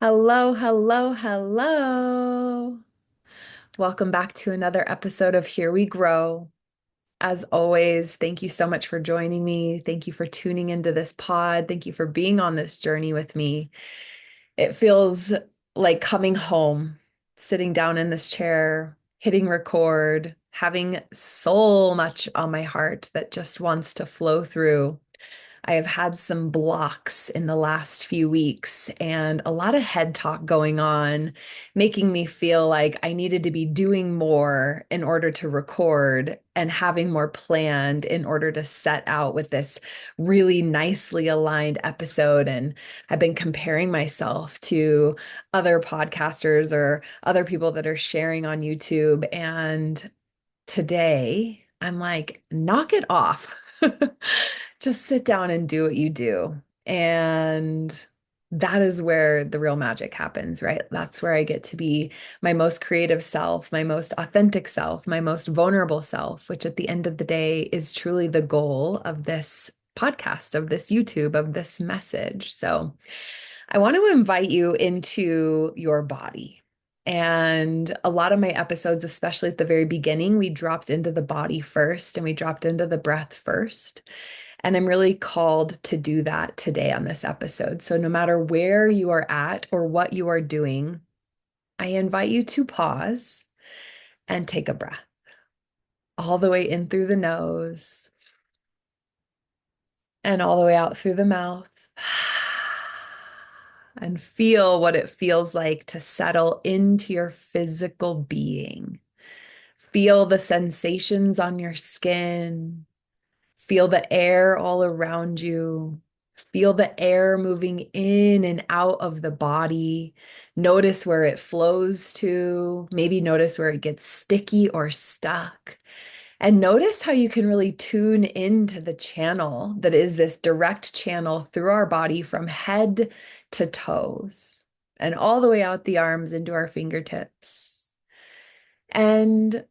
Hello, hello, hello. Welcome back to another episode of Here We Grow. As always, thank you so much for joining me. Thank you for tuning into this pod. Thank you for being on this journey with me. It feels like coming home, sitting down in this chair, hitting record, having so much on my heart that just wants to flow through. I have had some blocks in the last few weeks and a lot of head talk going on, making me feel like I needed to be doing more in order to record and having more planned in order to set out with this really nicely aligned episode. And I've been comparing myself to other podcasters or other people that are sharing on YouTube. And today I'm like, knock it off. Just sit down and do what you do. And that is where the real magic happens, right? That's where I get to be my most creative self, my most authentic self, my most vulnerable self, which at the end of the day is truly the goal of this podcast, of this YouTube, of this message. So I want to invite you into your body. And a lot of my episodes, especially at the very beginning, we dropped into the body first and we dropped into the breath first. And I'm really called to do that today on this episode. So, no matter where you are at or what you are doing, I invite you to pause and take a breath all the way in through the nose and all the way out through the mouth. And feel what it feels like to settle into your physical being. Feel the sensations on your skin. Feel the air all around you. Feel the air moving in and out of the body. Notice where it flows to. Maybe notice where it gets sticky or stuck. And notice how you can really tune into the channel that is this direct channel through our body from head to toes and all the way out the arms into our fingertips. And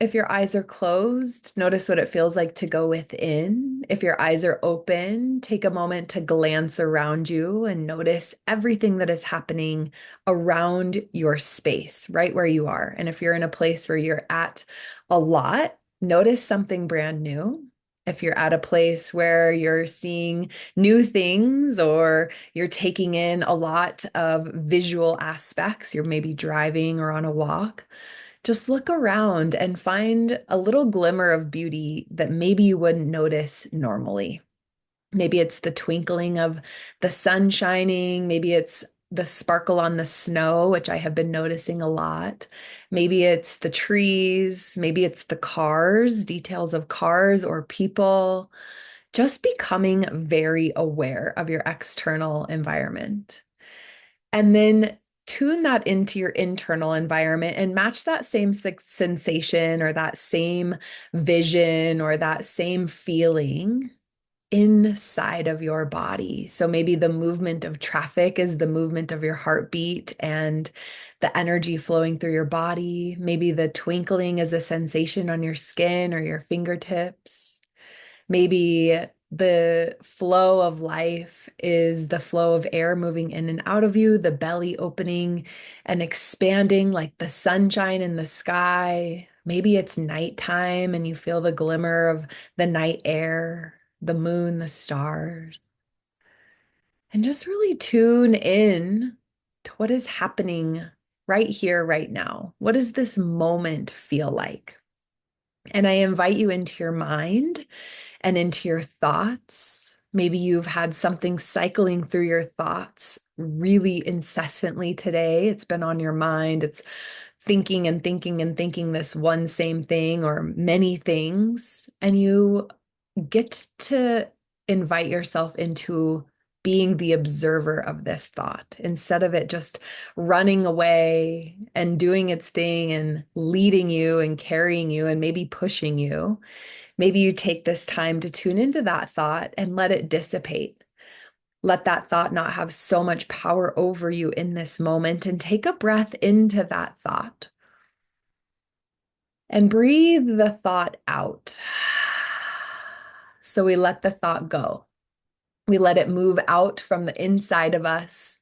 if your eyes are closed, notice what it feels like to go within. If your eyes are open, take a moment to glance around you and notice everything that is happening around your space, right where you are. And if you're in a place where you're at a lot, notice something brand new. If you're at a place where you're seeing new things or you're taking in a lot of visual aspects, you're maybe driving or on a walk, just look around and find a little glimmer of beauty that maybe you wouldn't notice normally. Maybe it's the twinkling of the sun shining. Maybe it's the sparkle on the snow, which I have been noticing a lot. Maybe it's the trees. Maybe it's the cars, details of cars or people. Just becoming very aware of your external environment. And then tune that into your internal environment and match that same sensation or that same vision or that same feeling inside of your body. So maybe the movement of traffic is the movement of your heartbeat and the energy flowing through your body. Maybe the twinkling is a sensation on your skin or your fingertips. Maybe the flow of life is the flow of air moving in and out of you, the belly opening and expanding like the sunshine in the sky. Maybe it's nighttime and you feel the glimmer of the night air, the moon, the stars. And just really tune in to what is happening right here, right now. What does this moment feel like? And I invite you into your mind and into your thoughts. Maybe you've had something cycling through your thoughts really incessantly today. It's been on your mind. It's thinking and thinking and thinking this one same thing or many things. And you get to invite yourself into being the observer of this thought instead of it just running away and doing its thing and leading you and carrying you and maybe pushing you. Maybe you take this time to tune into that thought and let it dissipate. Let that thought not have so much power over you in this moment and take a breath into that thought and breathe the thought out. So we let the thought go. We let it move out from the inside of us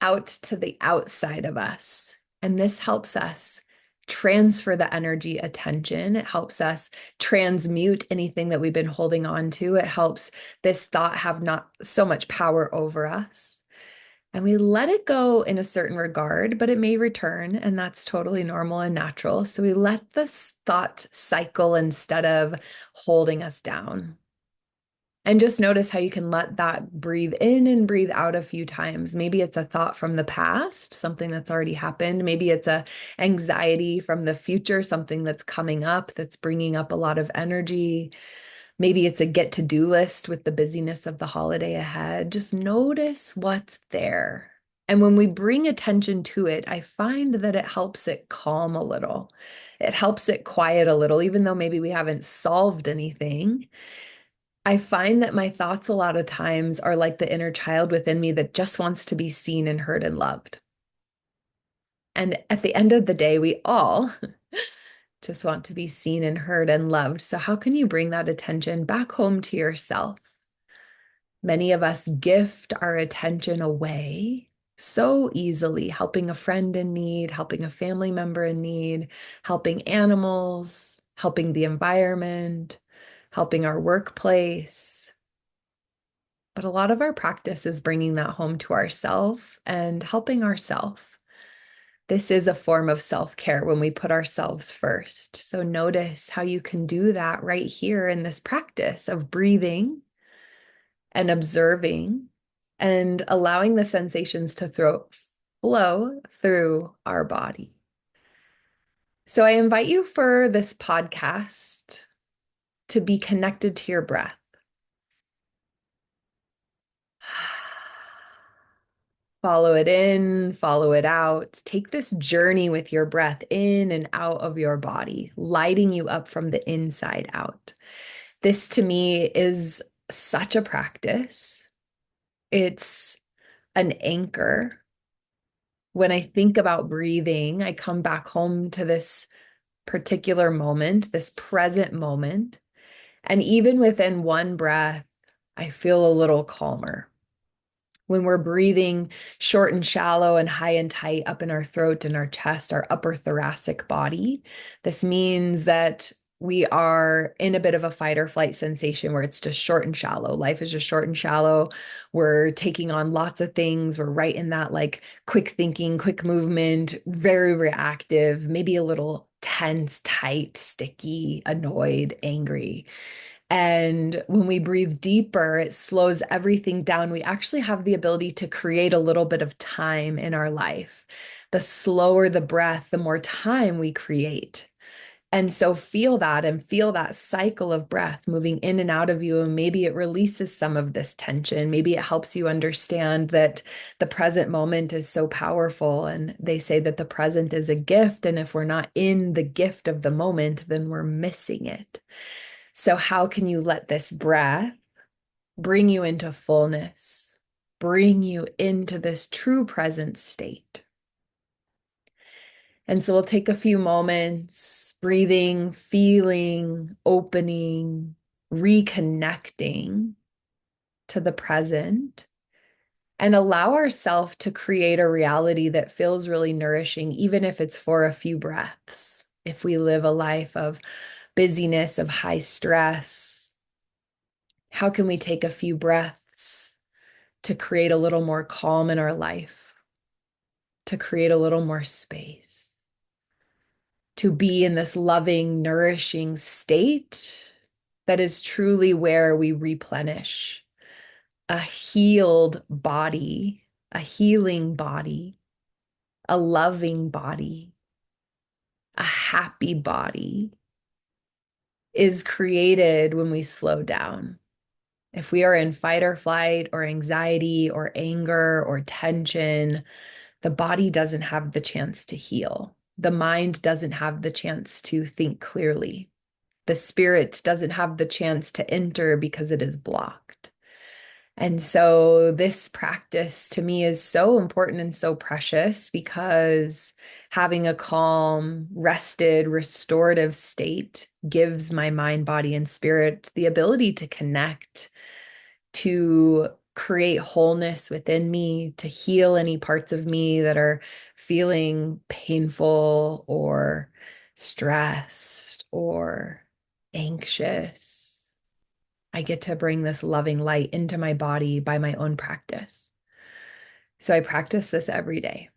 out to the outside of us. And this helps us transfer the energy attention. It helps us transmute anything that we've been holding on to. It helps this thought have not so much power over us. And we let it go in a certain regard, but it may return, and that's totally normal and natural. So we let this thought cycle instead of holding us down. And just notice how you can let that breathe in and breathe out a few times. Maybe it's a thought from the past, something that's already happened. Maybe it's a anxiety from the future, something that's coming up that's bringing up a lot of energy. Maybe it's a get-to-do list with the busyness of the holiday ahead. Just notice what's there. And when we bring attention to it, I find that it helps it calm a little. It helps it quiet a little, even though maybe we haven't solved anything. I find that my thoughts a lot of times are like the inner child within me that just wants to be seen and heard and loved. And at the end of the day, we all just want to be seen and heard and loved. So, how can you bring that attention back home to yourself? Many of us gift our attention away so easily, helping a friend in need, helping a family member in need, helping animals, helping the environment, helping our workplace. But a lot of our practice is bringing that home to ourself and helping ourselves. This is a form of self-care when we put ourselves first. So notice how you can do that right here in this practice of breathing and observing and allowing the sensations to flow through our body. So I invite you for this podcast to be connected to your breath. Follow it in, follow it out. Take this journey with your breath in and out of your body, lighting you up from the inside out. This to me is such a practice. It's an anchor. When I think about breathing, I come back home to this particular moment, this present moment. And even within one breath, I feel a little calmer. When we're breathing short and shallow and high and tight up in our throat and our chest, our upper thoracic body, this means that we are in a bit of a fight or flight sensation where it's just short and shallow. Life is just short and shallow. We're taking on lots of things. We're right in that like quick thinking, quick movement, very reactive, maybe a little tense, tight, sticky, annoyed, angry. And when we breathe deeper, it slows everything down. We actually have the ability to create a little bit of time in our life. The slower the breath, the more time we create. And so feel that and feel that cycle of breath moving in and out of you. And maybe it releases some of this tension. Maybe it helps you understand that the present moment is so powerful. And they say that the present is a gift. And if we're not in the gift of the moment, then we're missing it. So how can you let this breath bring you into fullness, bring you into this true present state? And so we'll take a few moments, breathing, feeling, opening, reconnecting to the present, and allow ourselves to create a reality that feels really nourishing, even if it's for a few breaths. If we live a life of busyness, of high stress, how can we take a few breaths to create a little more calm in our life, to create a little more space, to be in this loving, nourishing state that is truly where we replenish a healed body, a healing body, a loving body, a happy body is created when we slow down. If we are in fight or flight or anxiety or anger or tension, the body doesn't have the chance to heal. The mind doesn't have the chance to think clearly. The spirit doesn't have the chance to enter because it is blocked. And so this practice to me is so important and so precious because having a calm, rested, restorative state gives my mind, body, and spirit the ability to connect to create wholeness within me, to heal any parts of me that are feeling painful or stressed or anxious. I get to bring this loving light into my body by my own practice. So I practice this every day.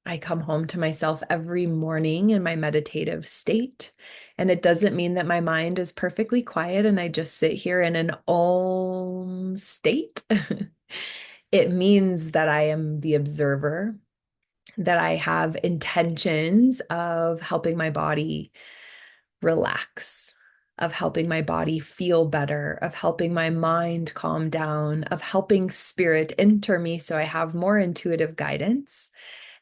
I come home to myself every morning in my meditative state. And it doesn't mean that my mind is perfectly quiet and I just sit here in an om state. It means that I am the observer, that I have intentions of helping my body relax, of helping my body feel better, of helping my mind calm down, of helping spirit enter me so I have more intuitive guidance.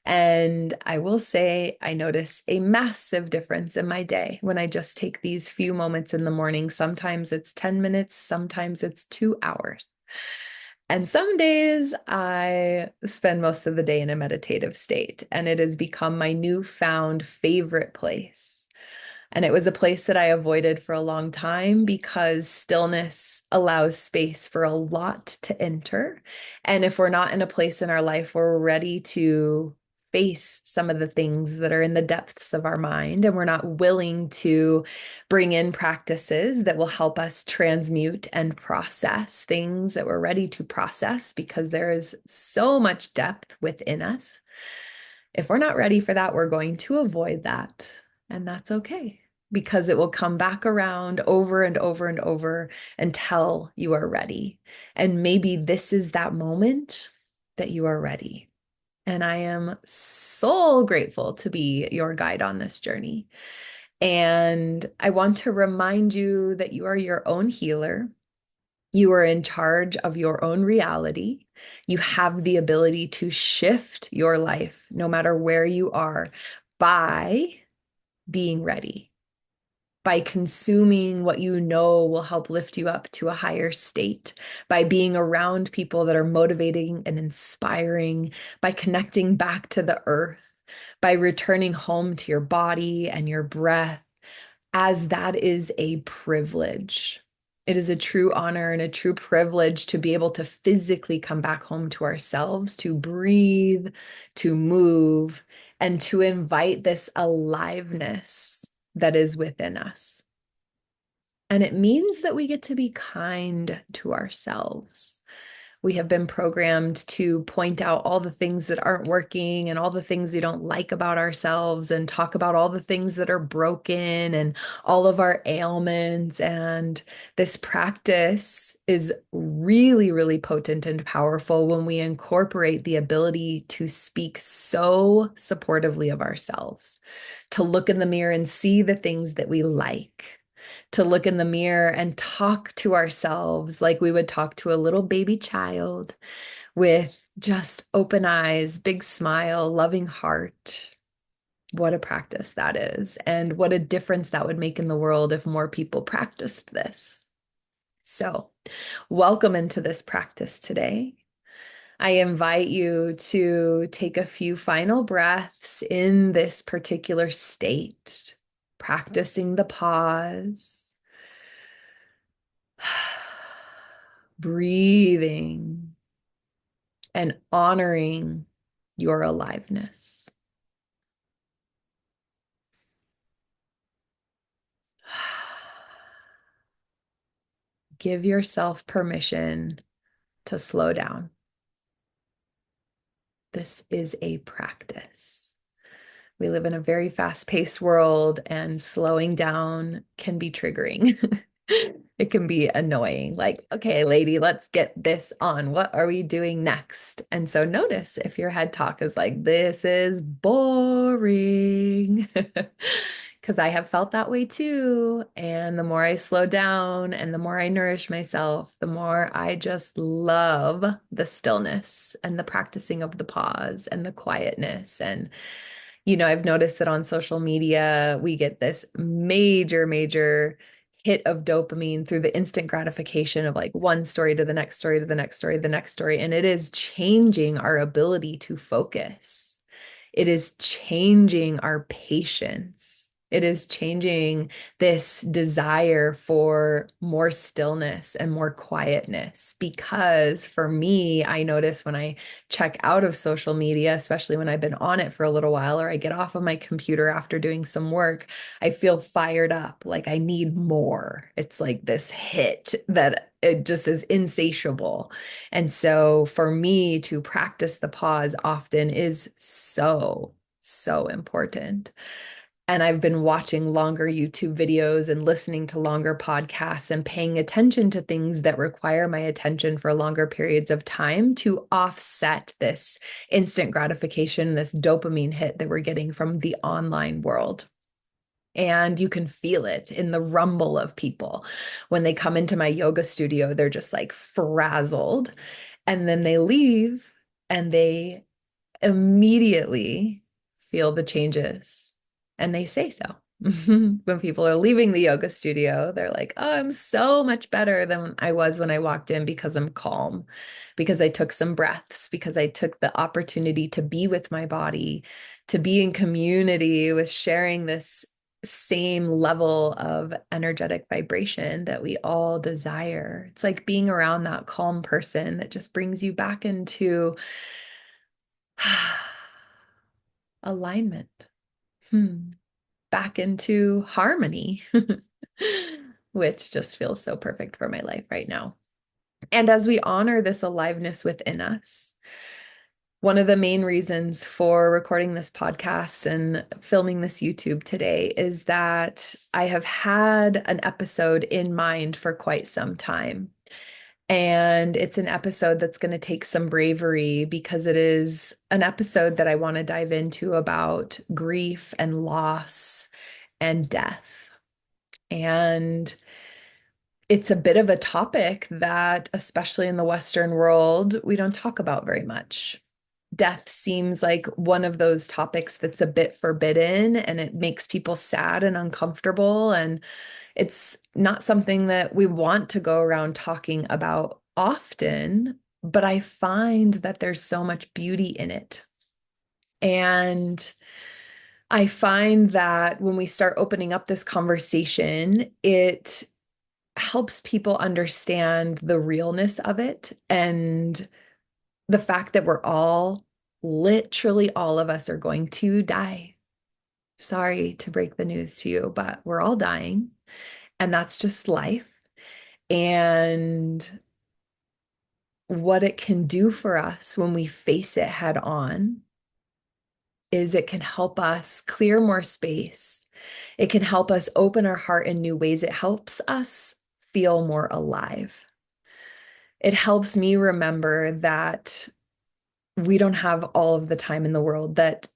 And I will say, I notice a massive difference in my day when I just take these few moments in the morning. Sometimes it's 10 minutes, sometimes it's 2 hours. And some days I spend most of the day in a meditative state, and it has become my newfound favorite place. And it was a place that I avoided for a long time because stillness allows space for a lot to enter. And if we're not in a place in our life where we're ready to face some of the things that are in the depths of our mind, and we're not willing to bring in practices that will help us transmute and process things that we're ready to process, because there is so much depth within us. If we're not ready for that, we're going to avoid that. And that's okay, because it will come back around over and over and over until you are ready. And maybe this is that moment that you are ready. And I am so grateful to be your guide on this journey. And I want to remind you that you are your own healer. You are in charge of your own reality. You have the ability to shift your life no matter where you are by being ready, by consuming what you know will help lift you up to a higher state, by being around people that are motivating and inspiring, by connecting back to the earth, by returning home to your body and your breath, as that is a privilege. It is a true honor and a true privilege to be able to physically come back home to ourselves, to breathe, to move, and to invite this aliveness that is within us. And it means that we get to be kind to ourselves. We have been programmed to point out all the things that aren't working and all the things we don't like about ourselves, and talk about all the things that are broken and all of our ailments. And this practice is really, really potent and powerful when we incorporate the ability to speak so supportively of ourselves, to look in the mirror and see the things that we like, to look in the mirror and talk to ourselves like we would talk to a little baby child, with just open eyes, big smile, loving heart. What a practice that is, and what a difference that would make in the world if more people practiced this. So, welcome into this practice today. I invite you to take a few final breaths in this particular state, practicing the pause, breathing, and honoring your aliveness. Give yourself permission to slow down. This is a practice. We live in a very fast-paced world, and slowing down can be triggering. It can be annoying. Like, okay, lady, let's get this on. What are we doing next? And so notice if your head talk is like, this is boring. Because I have felt that way too. And the more I slow down and the more I nourish myself, the more I just love the stillness and the practicing of the pause and the quietness. And I've noticed that on social media, we get this major, major hit of dopamine through the instant gratification of like one story to the next story to the next story, the next story. And it is changing our ability to focus. It is changing our patience. It is changing this desire for more stillness and more quietness. Because for me, I notice when I check out of social media, especially when I've been on it for a little while, or I get off of my computer after doing some work, I feel fired up, like I need more. It's like this hit that it just is insatiable. And so for me to practice the pause often is so, so important. And I've been watching longer YouTube videos and listening to longer podcasts and paying attention to things that require my attention for longer periods of time to offset this instant gratification, this dopamine hit that we're getting from the online world. And you can feel it in the rumble of people. When they come into my yoga studio, they're just like frazzled. And then they leave and they immediately feel the changes. And they say so. When people are leaving the yoga studio, they're like, oh, I'm so much better than I was when I walked in because I'm calm, because I took some breaths, because I took the opportunity to be with my body, to be in community with sharing this same level of energetic vibration that we all desire. It's like being around that calm person that just brings you back into alignment, back into harmony, which just feels so perfect for my life right now. And as we honor this aliveness within us, one of the main reasons for recording this podcast and filming this YouTube today is that I have had an episode in mind for quite some time. And it's an episode that's going to take some bravery because it is an episode that I want to dive into about grief and loss and death. And it's a bit of a topic that, especially in the Western world, we don't talk about very much. Death seems like one of those topics that's a bit forbidden and it makes people sad and uncomfortable. And it's not something that we want to go around talking about often, but I find that there's so much beauty in it. And I find that when we start opening up this conversation, it helps people understand the realness of it and the fact that we're all, literally all of us are going to die. Sorry to break the news to you, but we're all dying. And that's just life. And what it can do for us when we face it head on is it can help us clear more space. It can help us open our heart in new ways. It helps us feel more alive. It helps me remember that we don't have all of the time in the world, that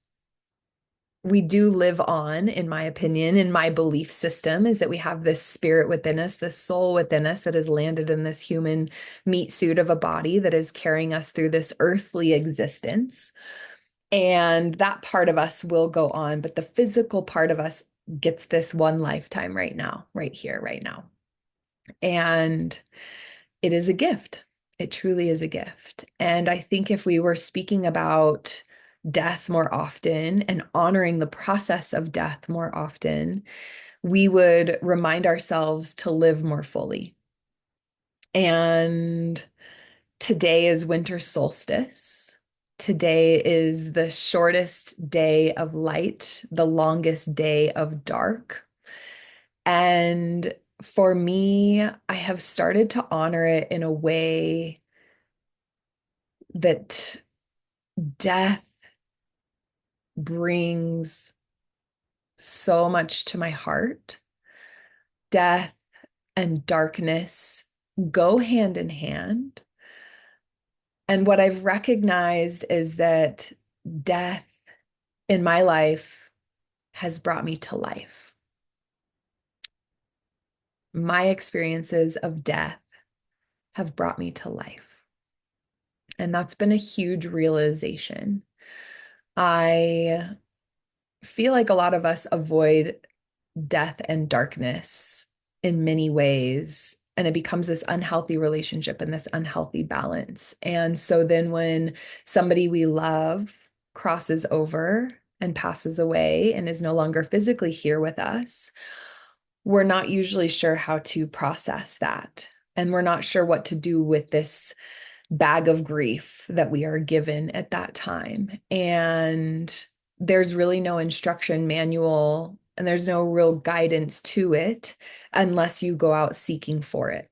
we do live on, in my opinion, in my belief system, is that we have this spirit within us, this soul within us that has landed in this human meat suit of a body that is carrying us through this earthly existence. And that part of us will go on, but the physical part of us gets this one lifetime right now, right here, right now. And it is a gift. It truly is a gift. And I think if we were speaking about death more often and honoring the process of death more often, we would remind ourselves to live more fully. And today is winter solstice. Today is the shortest day of light, the longest day of dark. And for me, I have started to honor it in a way that death brings so much to my heart. Death and darkness go hand in hand. And what I've recognized is that death in my life has brought me to life. My experiences of death have brought me to life. And that's been a huge realization. I feel like a lot of us avoid death and darkness in many ways, and it becomes this unhealthy relationship and this unhealthy balance. And so then when somebody we love crosses over and passes away and is no longer physically here with us, we're not usually sure how to process that. And we're not sure what to do with this bag of grief that we are given at that time. And there's really no instruction manual and there's no real guidance to it unless you go out seeking for it.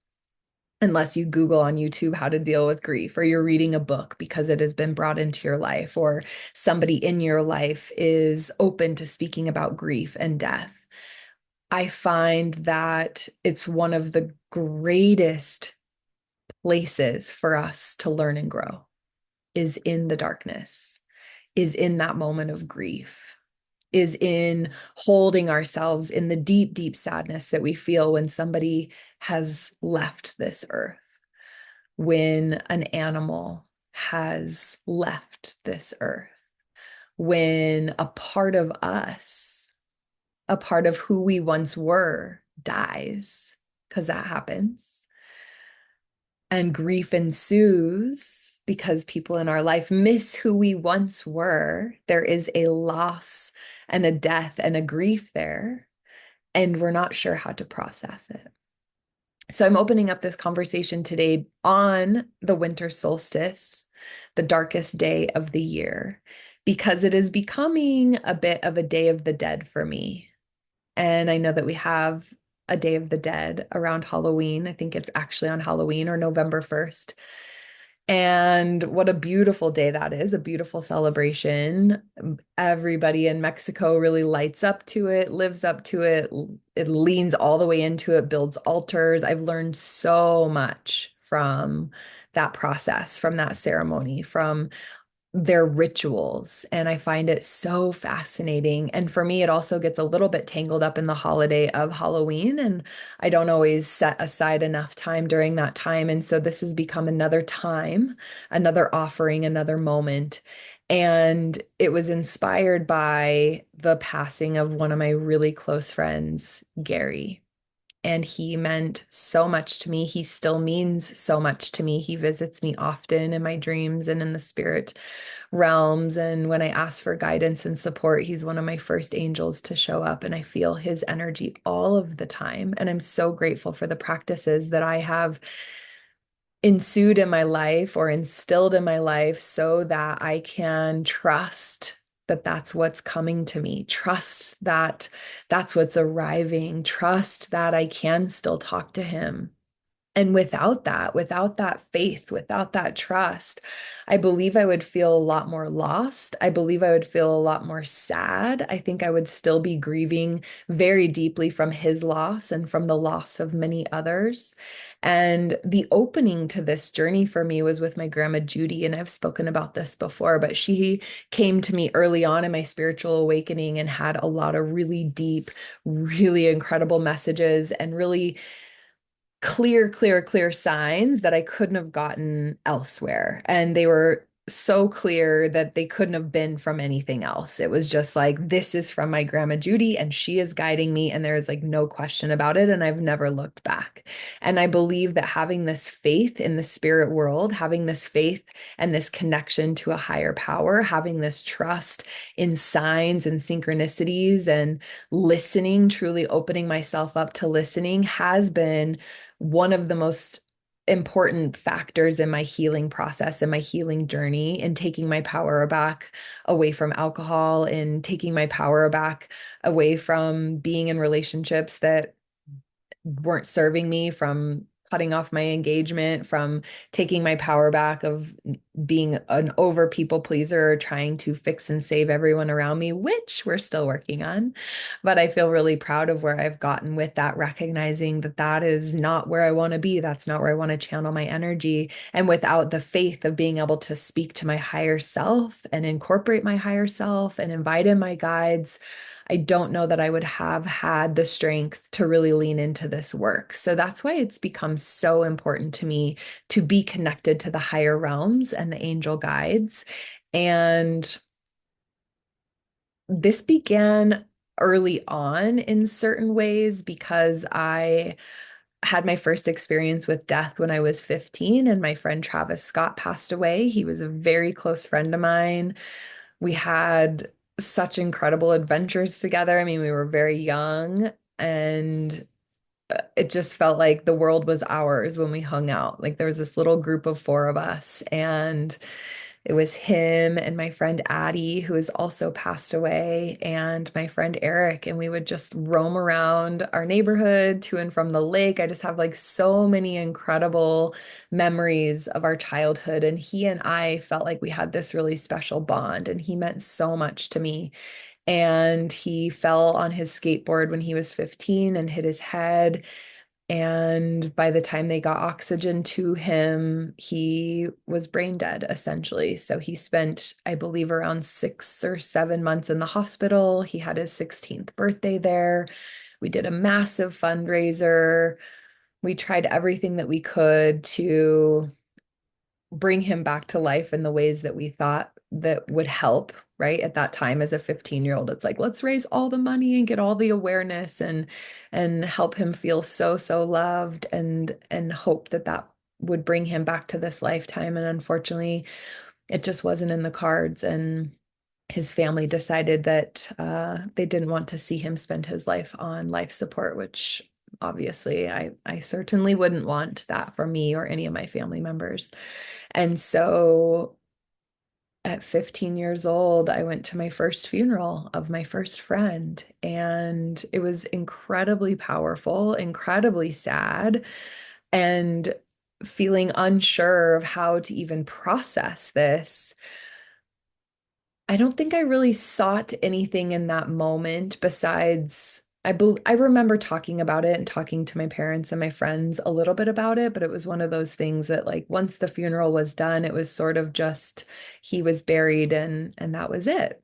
Unless you Google on YouTube how to deal with grief, or you're reading a book because it has been brought into your life, or somebody in your life is open to speaking about grief and death. I find that it's one of the greatest places for us to learn and grow is in the darkness, is in that moment of grief, is in holding ourselves in the deep, deep sadness that we feel when somebody has left this earth, when an animal has left this earth, when a part of us, a part of who we once were, dies, because that happens. And grief ensues because people in our life miss who we once were. There is a loss and a death and a grief there, and we're not sure how to process it. So I'm opening up this conversation today on the winter solstice, the darkest day of the year, because it is becoming a bit of a Day of the Dead for me. And I know that we have a Day of the Dead around Halloween. I think it's actually on Halloween or November 1st. And what a beautiful day that is, a beautiful celebration. Everybody in Mexico really lights up to it, lives up to it. It leans all the way into it, builds altars. I've learned so much from that process, from that ceremony, from their rituals. And I find it so fascinating. And for me, it also gets a little bit tangled up in the holiday of Halloween. And I don't always set aside enough time during that time. And so this has become another time, another offering, another moment. And it was inspired by the passing of one of my really close friends, Gary. And he meant so much to me. He still means so much to me. He visits me often in my dreams and in the spirit realms. And when I ask for guidance and support, he's one of my first angels to show up. And I feel his energy all of the time. And I'm so grateful for the practices that I have ensued in my life or instilled in my life so that I can trust that that's what's coming to me, trust that that's what's arriving, trust that I can still talk to him. And without that faith, without that trust, I believe I would feel a lot more lost. I believe I would feel a lot more sad. I think I would still be grieving very deeply from his loss and from the loss of many others. And the opening to this journey for me was with my grandma Judy. And I've spoken about this before, but she came to me early on in my spiritual awakening and had a lot of really deep, really incredible messages and really clear signs that I couldn't have gotten elsewhere. And they were so clear that they couldn't have been from anything else. It was just like, this is from my grandma Judy, and she is guiding me, and there's like no question about it. And I've never looked back. And I believe that having this faith in the spirit world, having this faith and this connection to a higher power, having this trust in signs and synchronicities and listening, truly opening myself up to listening has been one of the most important factors in my healing process and my healing journey, in taking my power back away from alcohol, in taking my power back away from being in relationships that weren't serving me, from cutting off my engagement, from taking my power back of being an over people pleaser, trying to fix and save everyone around me, which we're still working on. But I feel really proud of where I've gotten with that, recognizing that that is not where I want to be. That's not where I want to channel my energy. And without the faith of being able to speak to my higher self and incorporate my higher self and invite in my guides, I don't know that I would have had the strength to really lean into this work. So that's why it's become so important to me to be connected to the higher realms and the angel guides. And this began early on in certain ways because I had my first experience with death when I was 15, and my friend Travis Scott passed away. He was a very close friend of mine. We had such incredible adventures together. I mean, we were very young and it just felt like the world was ours when we hung out. Like there was this little group of four of us, and it was him and my friend Addie, who has also passed away, and my friend Eric. And we would just roam around our neighborhood to and from the lake. I just have like so many incredible memories of our childhood. And he and I felt like we had this really special bond, and he meant so much to me. And he fell on his skateboard when he was 15 and hit his head. And by the time they got oxygen to him, he was brain dead, essentially. So he spent, I believe, around 6 or 7 months in the hospital. He had his 16th birthday there. We did a massive fundraiser. We tried everything that we could to bring him back to life in the ways that we thought that would help, right? At that time as a 15-year-old, it's like, let's raise all the money and get all the awareness and help him feel so, so loved and hope that that would bring him back to this lifetime. And unfortunately, it just wasn't in the cards. And his family decided that they didn't want to see him spend his life on life support, which obviously I certainly wouldn't want that for me or any of my family members. And so at 15 years old, I went to my first funeral of my first friend, and it was incredibly powerful, incredibly sad, and feeling unsure of how to even process this. I don't think I really sought anything in that moment besides I remember talking about it and talking to my parents and my friends a little bit about it, but it was one of those things that like once the funeral was done, it was sort of just he was buried and that was it.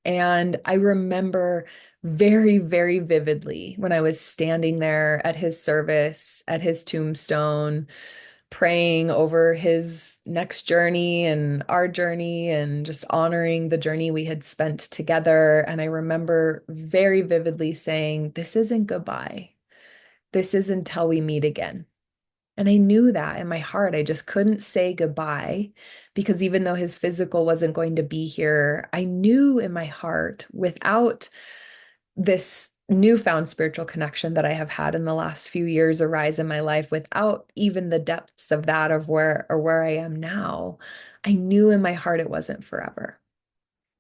And I remember very, very vividly when I was standing there at his service, at his tombstone, praying over his next journey and our journey and just honoring the journey we had spent together. And I remember very vividly saying, "This isn't goodbye. This is until we meet again." And I knew that in my heart. I just couldn't say goodbye because even though his physical wasn't going to be here, I knew in my heart without this newfound spiritual connection that I have had in the last few years arise in my life without even the depths of that of where I am now, I knew in my heart it wasn't forever.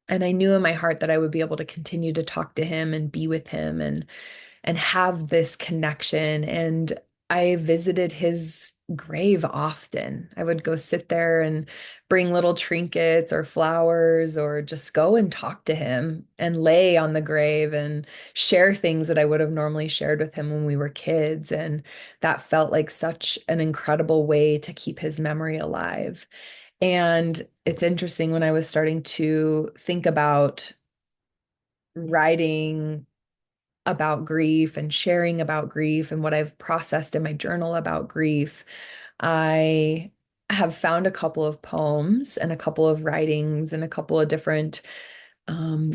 And I knew in my heart that I would be able to continue to talk to him and be with him and have this connection. And I visited his grave often. I would go sit there and bring little trinkets or flowers or just go and talk to him and lay on the grave and share things that I would have normally shared with him when we were kids. And that felt like such an incredible way to keep his memory alive. And it's interesting when I was starting to think about writing about grief and sharing about grief and what I've processed in my journal about grief, I have found a couple of poems and a couple of writings and a couple of different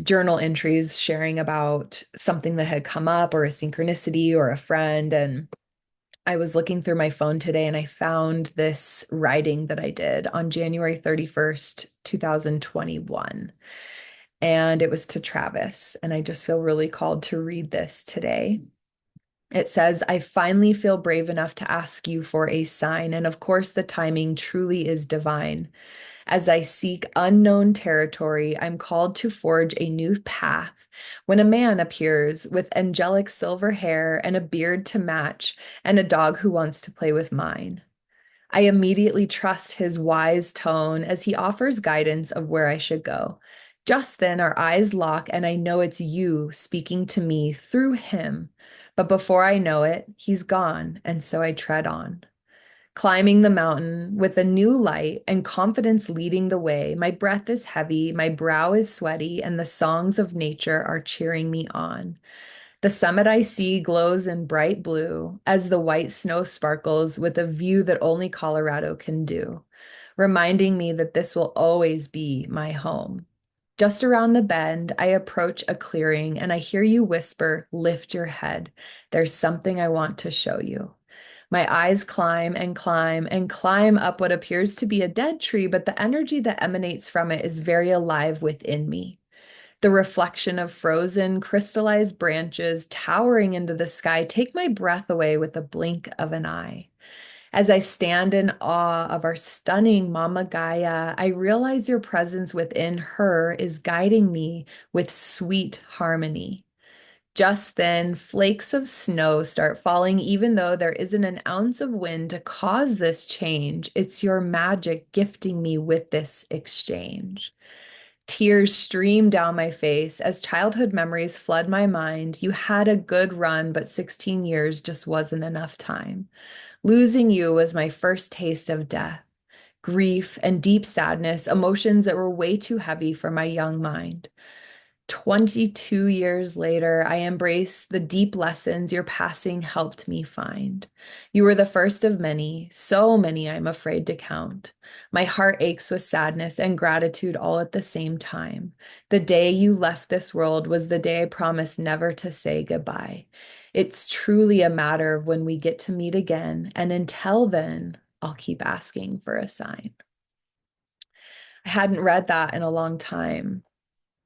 journal entries sharing about something that had come up or a synchronicity or a friend. And I was looking through my phone today and I found this writing that I did on January 31st, 2021. And it was to Travis. And I just feel really called to read this today. It says, "I finally feel brave enough to ask you for a sign. And of course, the timing truly is divine. As I seek unknown territory, I'm called to forge a new path when a man appears with angelic silver hair and a beard to match, and a dog who wants to play with mine. I immediately trust his wise tone as he offers guidance of where I should go. Just then, our eyes lock, and I know it's you speaking to me through him. But before I know it, he's gone, and so I tread on. Climbing the mountain with a new light and confidence leading the way, my breath is heavy, my brow is sweaty, and the songs of nature are cheering me on. The summit I see glows in bright blue as the white snow sparkles with a view that only Colorado can do, reminding me that this will always be my home. Just around the bend, I approach a clearing and I hear you whisper, 'Lift your head. There's something I want to show you.' My eyes climb and climb and climb up what appears to be a dead tree, but the energy that emanates from it is very alive within me. The reflection of frozen, crystallized branches towering into the sky take my breath away with a blink of an eye. As I stand in awe of our stunning Mama Gaia, I realize your presence within her is guiding me with sweet harmony. Just then, flakes of snow start falling, even though there isn't an ounce of wind to cause this change. It's your magic gifting me with this exchange. Tears stream down my face as childhood memories flood my mind. You had a good run, but 16 years just wasn't enough time. Losing you was my first taste of death, grief, and deep sadness, emotions that were way too heavy for my young mind. 22 years later, I embrace the deep lessons your passing helped me find. You were the first of many, so many I'm afraid to count. My heart aches with sadness and gratitude all at the same time. The day you left this world was the day I promised never to say goodbye. It's truly a matter of when we get to meet again, and until then, I'll keep asking for a sign. I hadn't read that in a long time.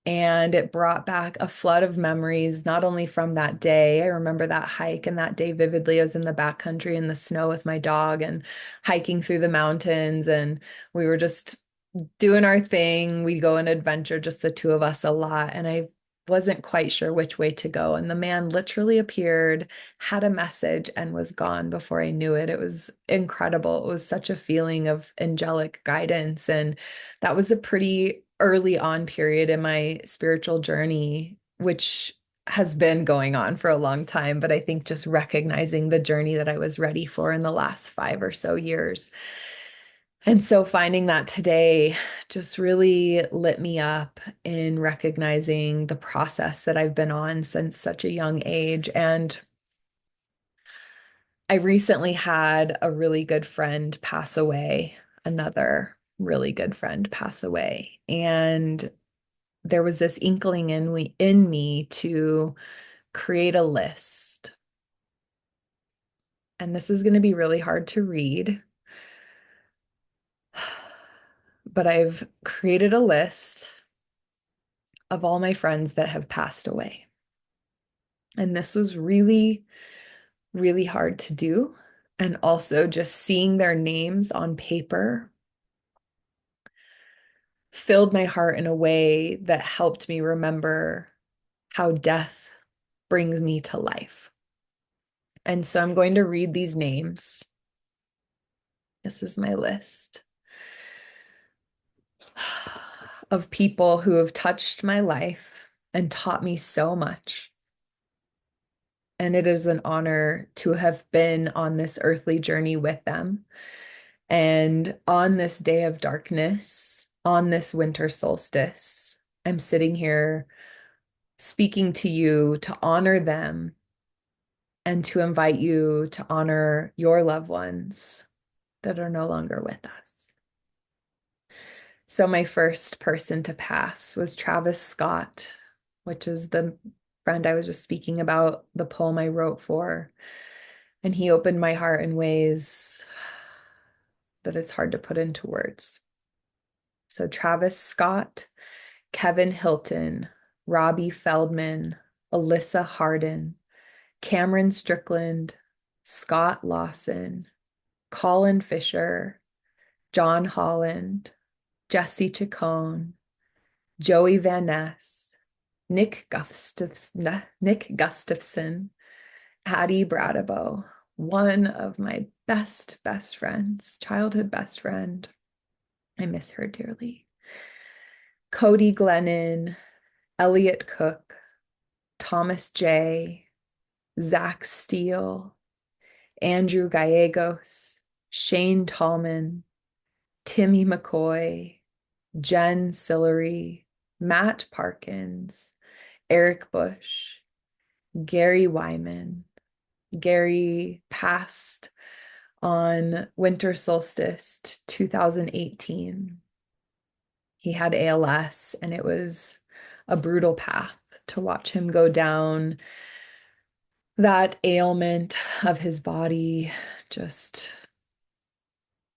And it brought back a flood of memories, not only from that day. I remember that hike and that day vividly. I was in the backcountry in the snow with my dog and hiking through the mountains, and we were just doing our thing. We'd go on adventure, just the two of us a lot. And I wasn't quite sure which way to go. And the man literally appeared, had a message, and was gone before I knew it. It was incredible. It was such a feeling of angelic guidance. And that was a pretty early on period in my spiritual journey, which has been going on for a long time. But I think just recognizing the journey that I was ready for in the last 5 or so years. And so finding that today just really lit me up in recognizing the process that I've been on since such a young age. And I recently had a really good friend pass away, another really good friend pass away. And there was this inkling in me to create a list. And this is going to be really hard to read, but I've created a list of all my friends that have passed away. And this was really, really hard to do. And also just seeing their names on paper filled my heart in a way that helped me remember how death brings me to life. And so I'm going to read these names. This is my list of people who have touched my life and taught me so much. And it is an honor to have been on this earthly journey with them. And on this day of darkness, on this winter solstice, I'm sitting here speaking to you to honor them and to invite you to honor your loved ones that are no longer with us. So my first person to pass was Travis Scott, which is the friend I was just speaking about, the poem I wrote for. And he opened my heart in ways that it's hard to put into words. So Travis Scott, Kevin Hilton, Robbie Feldman, Alyssa Harden, Cameron Strickland, Scott Lawson, Colin Fisher, John Holland, Jesse Chacon, Joey Van Ness, Nick Gustafson, Addie Bradabo, one of my best friends, childhood best friend. I miss her dearly. Cody Glennon, Elliot Cook, Thomas J., Zach Steele, Andrew Gallegos, Shane Tallman, Timmy McCoy, Jen Sillery, Matt Parkins, Eric Bush, Gary Wyman. Gary passed on winter solstice 2018. He had ALS, and it was a brutal path to watch him go down that ailment of his body, just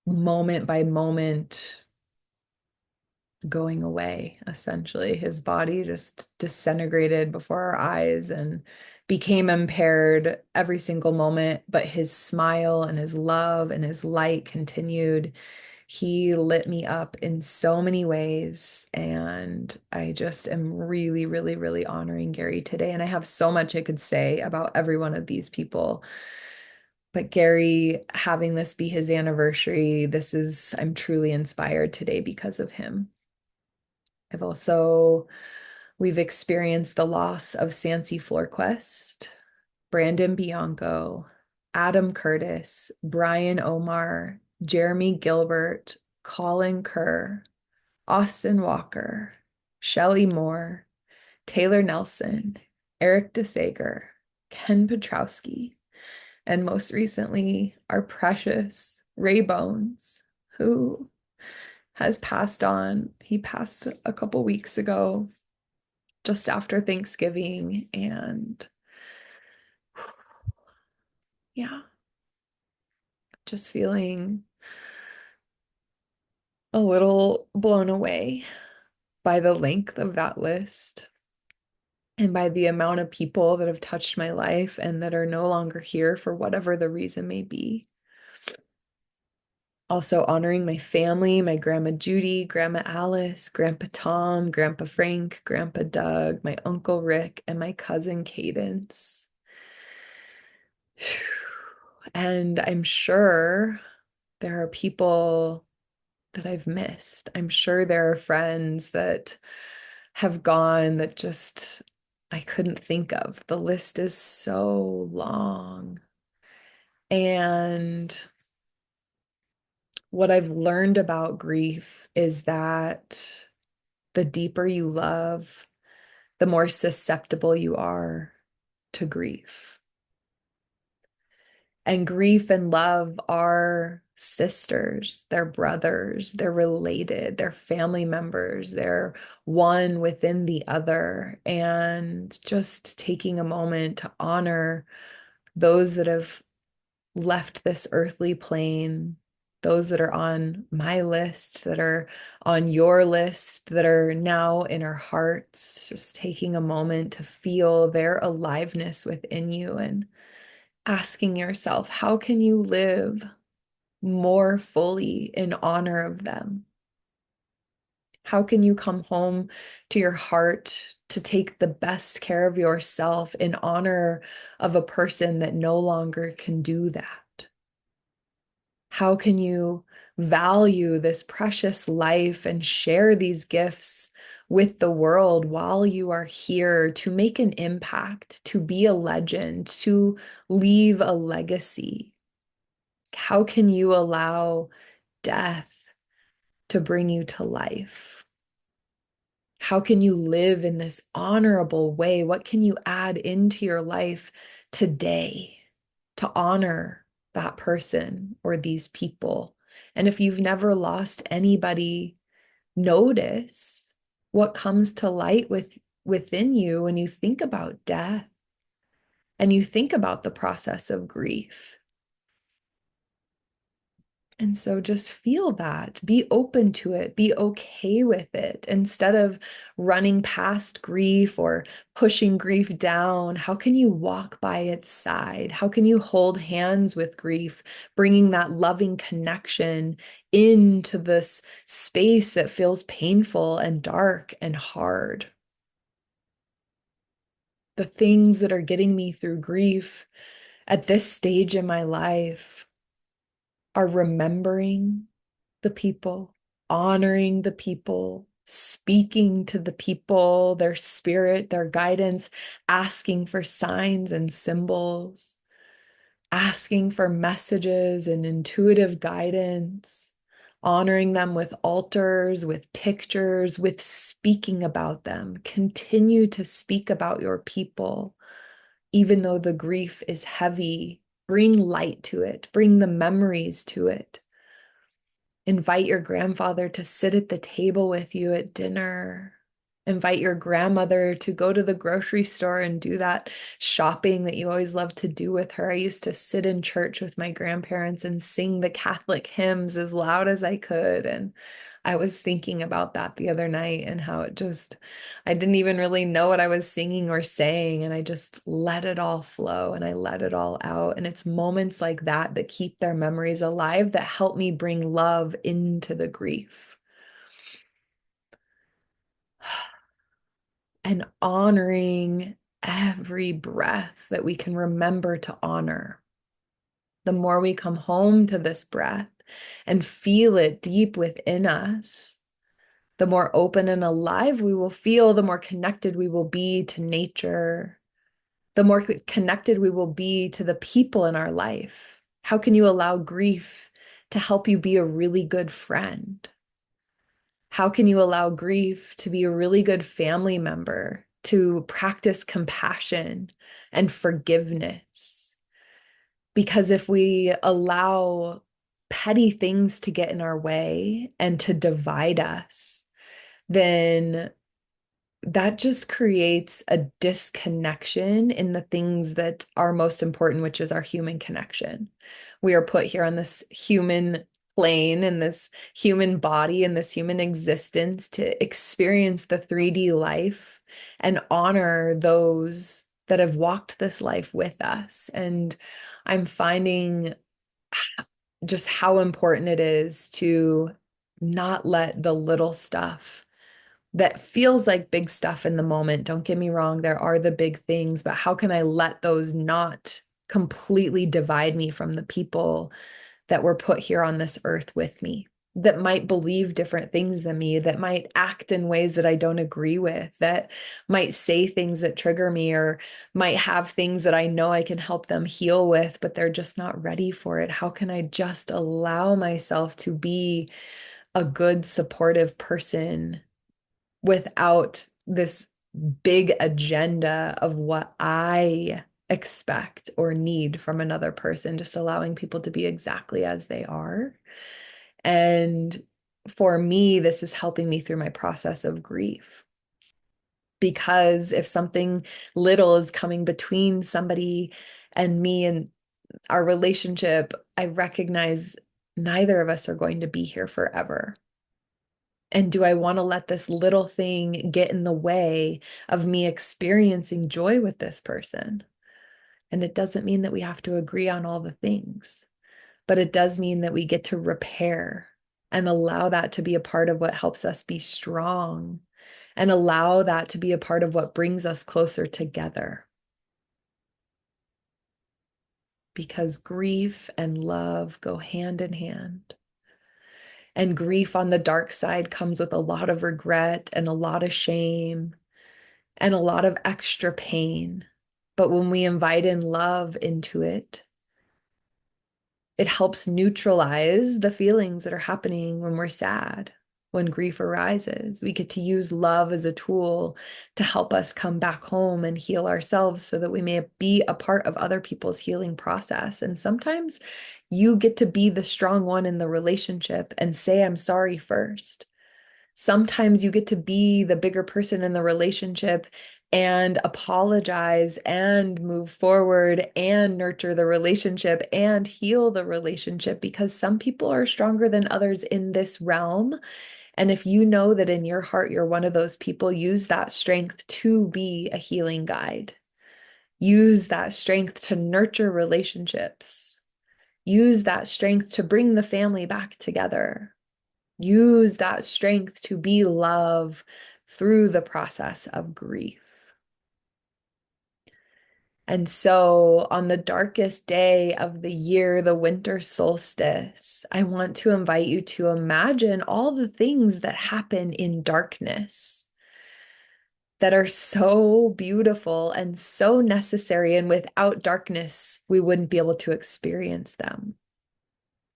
moment by moment, going away, essentially. His body just disintegrated before our eyes and became impaired every single moment, but his smile and his love and his light continued. He lit me up in so many ways, and I just am really, really, really honoring Gary today. And I have so much I could say about every one of these people. But Gary, having this be his anniversary, I'm truly inspired today because of him. I've also, we've experienced the loss of Sansi Floorquest, Brandon Bianco, Adam Curtis, Brian Omar, Jeremy Gilbert, Colin Kerr, Austin Walker, Shelley Moore, Taylor Nelson, Eric DeSager, Ken Petrowski, and most recently, our precious Ray Bones, who has passed on. He passed a couple weeks ago, just after Thanksgiving. And yeah, just feeling a little blown away by the length of that list and by the amount of people that have touched my life and that are no longer here for whatever the reason may be. Also honoring my family, my Grandma Judy, Grandma Alice, Grandpa Tom, Grandpa Frank, Grandpa Doug, my Uncle Rick, and my cousin Cadence. And I'm sure there are people that I've missed. I'm sure there are friends that have gone that just I couldn't think of. The list is so long. And what I've learned about grief is that the deeper you love, the more susceptible you are to grief. And grief and love are sisters, they're brothers, they're related, they're family members, they're one within the other. And just taking a moment to honor those that have left this earthly plane, those that are on my list, that are on your list, that are now in our hearts, just taking a moment to feel their aliveness within you and asking yourself, how can you live more fully in honor of them? How can you come home to your heart to take the best care of yourself in honor of a person that no longer can do that? How can you value this precious life and share these gifts with the world while you are here to make an impact, to be a legend, to leave a legacy? How can you allow death to bring you to life? How can you live in this honorable way? What can you add into your life today to honor that person or these people? And if you've never lost anybody, notice what comes to light within you when you think about death and you think about the process of grief. And so just feel that, be open to it, be okay with it. Instead of running past grief or pushing grief down, how can you walk by its side? How can you hold hands with grief, bringing that loving connection into this space that feels painful and dark and hard? The things that are getting me through grief at this stage in my life are remembering the people, honoring the people, speaking to the people, their spirit, their guidance, asking for signs and symbols, asking for messages and intuitive guidance, honoring them with altars, with pictures, with speaking about them. Continue to speak about your people, even though the grief is heavy. Bring light to it, bring the memories to it. Invite your grandfather to sit at the table with you at dinner. Invite your grandmother to go to the grocery store and do that shopping that you always loved to do with her. I used to sit in church with my grandparents and sing the Catholic hymns as loud as I could. And I was thinking about that the other night and how I didn't even really know what I was singing or saying. And I just let it all flow and I let it all out. And it's moments like that that keep their memories alive, that help me bring love into the grief. And honoring every breath that we can remember to honor. The more we come home to this breath and feel it deep within us, the more open and alive we will feel, the more connected we will be to nature, the more connected we will be to the people in our life. How can you allow grief to help you be a really good friend? How can you allow grief to be a really good family member, to practice compassion and forgiveness? Because if we allow petty things to get in our way and to divide us, then that just creates a disconnection in the things that are most important, which is our human connection. We are put here on this human plane, in this human body, in this human existence to experience the 3D life and honor those that have walked this life with us. And I'm finding just how important it is to not let the little stuff that feels like big stuff in the moment. Don't get me wrong, there are the big things, but how can I let those not completely divide me from the people that were put here on this earth with me, that might believe different things than me, that might act in ways that I don't agree with, that might say things that trigger me, or might have things that I know I can help them heal with, but they're just not ready for it. How can I just allow myself to be a good, supportive person without this big agenda of what I expect or need from another person, just allowing people to be exactly as they are. And for me, this is helping me through my process of grief. Because if something little is coming between somebody and me and our relationship, I recognize neither of us are going to be here forever. And do I want to let this little thing get in the way of me experiencing joy with this person? And it doesn't mean that we have to agree on all the things, but it does mean that we get to repair and allow that to be a part of what helps us be strong and allow that to be a part of what brings us closer together. Because grief and love go hand in hand. And grief on the dark side comes with a lot of regret and a lot of shame and a lot of extra pain. But when we invite in love into it, it helps neutralize the feelings that are happening when we're sad, when grief arises. We get to use love as a tool to help us come back home and heal ourselves so that we may be a part of other people's healing process. And sometimes you get to be the strong one in the relationship and say, I'm sorry first. Sometimes you get to be the bigger person in the relationship and apologize and move forward and nurture the relationship and heal the relationship, because some people are stronger than others in this realm. And if you know that in your heart you're one of those people, use that strength to be a healing guide. Use that strength to nurture relationships. Use that strength to bring the family back together. Use that strength to be love through the process of grief. And so, on the darkest day of the year, the winter solstice, I want to invite you to imagine all the things that happen in darkness that are so beautiful and so necessary. And without darkness, we wouldn't be able to experience them.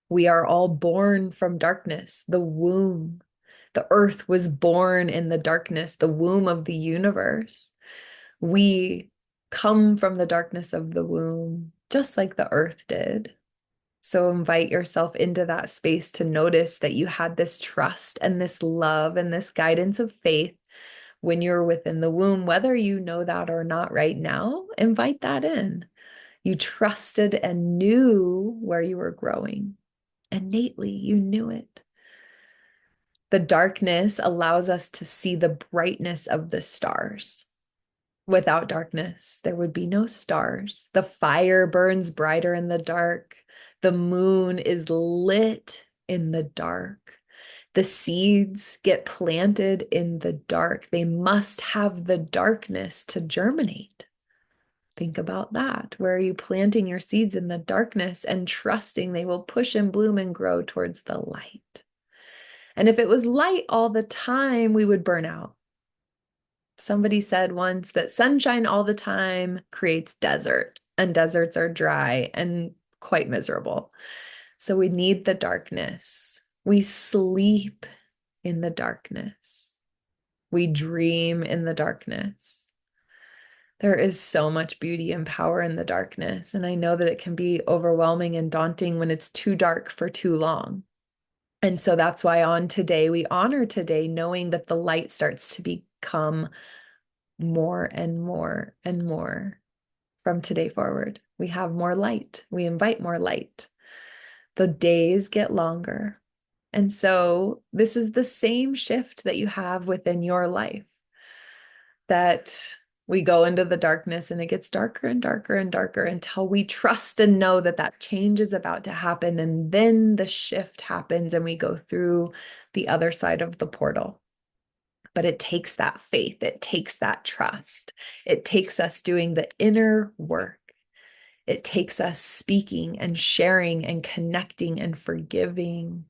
We are all born from darkness, the womb. The earth was born in the darkness, the womb of the universe. We come from the darkness of the womb, just like the earth did. So invite yourself into that space to notice that you had this trust and this love and this guidance of faith when you're within the womb, whether you know that or not right now. Invite that in. You trusted and knew where you were growing. Innately, you knew it. The darkness allows us to see the brightness of the stars. Without darkness, there would be no stars. The fire burns brighter in the dark. The moon is lit in the dark. The seeds get planted in the dark. They must have the darkness to germinate. Think about that. Where are you planting your seeds in the darkness and trusting they will push and bloom and grow towards the light? And if it was light all the time, we would burn out. Somebody said once that sunshine all the time creates desert, and deserts are dry and quite miserable. So we need the darkness. We sleep in the darkness. We dream in the darkness. There is so much beauty and power in the darkness. And I know that it can be overwhelming and daunting when it's too dark for too long. And so that's why on today, we honor today, knowing that the light starts to become more and more and more from today forward. We have more light. We invite more light. The days get longer. And so this is the same shift that you have within your life, that we go into the darkness and it gets darker and darker and darker until we trust and know that that change is about to happen. And then the shift happens and we go through the other side of the portal. But it takes that faith. It takes that trust. It takes us doing the inner work. It takes us speaking and sharing and connecting and forgiving,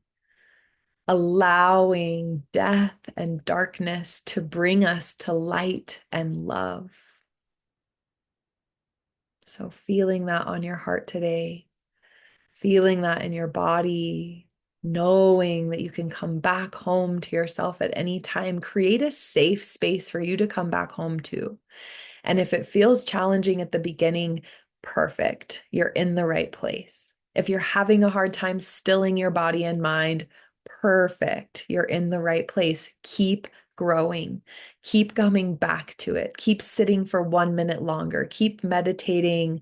allowing death and darkness to bring us to light and love. So feeling that on your heart today, feeling that in your body, knowing that you can come back home to yourself at any time, create a safe space for you to come back home to. And if it feels challenging at the beginning, perfect. You're in the right place. If you're having a hard time stilling your body and mind, perfect. You're in the right place. Keep growing. Keep coming back to it. Keep sitting for 1 minute longer. Keep meditating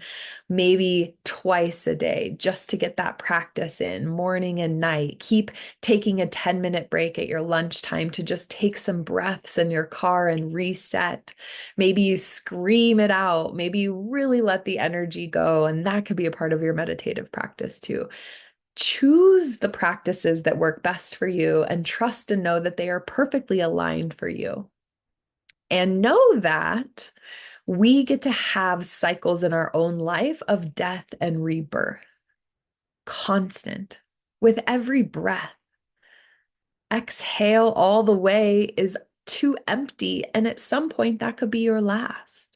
maybe twice a day just to get that practice in, morning and night. Keep taking a 10-minute break at your lunchtime to just take some breaths in your car and reset. Maybe you scream it out. Maybe you really let the energy go, and that could be a part of your meditative practice too. Choose the practices that work best for you and trust and know that they are perfectly aligned for you. And know that we get to have cycles in our own life of death and rebirth, constant, with every breath. Exhale all the way is too empty, and at some point that could be your last.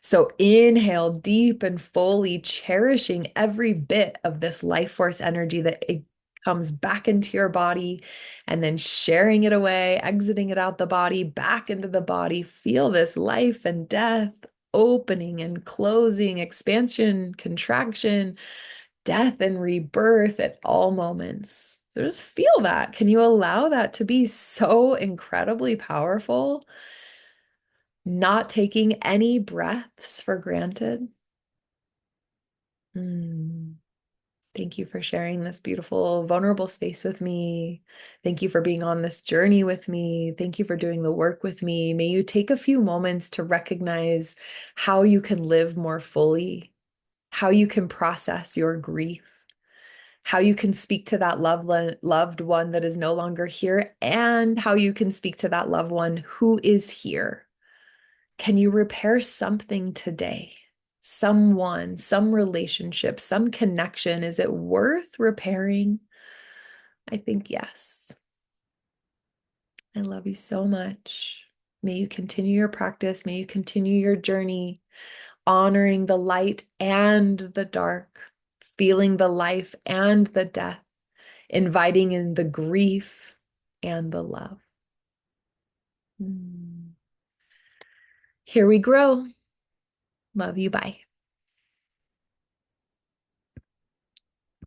So inhale deep and fully, cherishing every bit of this life force energy that it comes back into your body, and then sharing it away, exiting it out the body, back into the body. Feel this life and death, opening and closing, expansion, contraction, death and rebirth at all moments. So just feel that. Can you allow that to be so incredibly powerful? Not taking any breaths for granted. Thank you for sharing this beautiful, vulnerable space with me. Thank you for being on this journey with me. Thank you for doing the work with me. May you take a few moments to recognize how you can live more fully, how you can process your grief, how you can speak to that loved one that is no longer here, and how you can speak to that loved one who is here. Can you repair something today? Someone, some relationship, some connection? Is it worth repairing? I think yes. I love you so much. May you continue your practice. May you continue your journey, honoring the light and the dark, feeling the life and the death, inviting in the grief and the love. Here we grow. Love you. Bye.